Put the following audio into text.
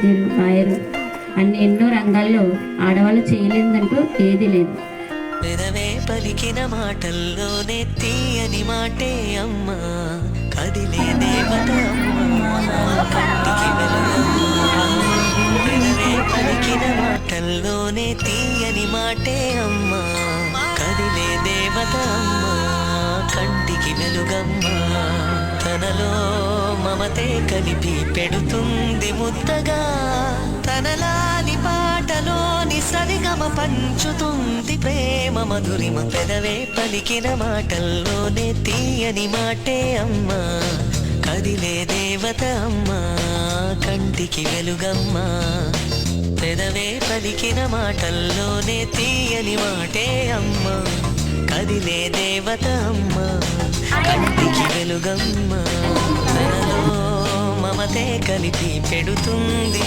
వైద్యులు, లాయరు అన్ని ఎన్నో రంగాల్లో ఆడవాళ్ళు చేయలేదంటూ ఏది లేదు. పెదవే పలికిన మాటల్లోనే తీయని మాటే అమ్మా, కదిలే దేవత అమ్మా, కంటికి వెలుగమ్మా. పెదవే పలికిన మాటల్లోనే తీయని మాటే అమ్మా, కదిలే దేవత అమ్మా, కంటికి వెలుగమ్మా. తనలో మమతే కలిపి పెడుతుంది ముద్దగా, తనలాని పాటలోని సరిగమ పంచుతుంది ప్రేమ మధురిమ. పెదవే పలికిన మాటల్లోనే తీయని మాటే అమ్మా, కదిలే దేవత అమ్మా, కంటికి వెలుగమ్మా. పెదవే పలికిన మాటల్లోనే తీయని మాటే అమ్మా, కదిలే దేవత అమ్మా, కంటికి వెలుగమ్మా. తనలో మమతే కలిపి పెడుతుంది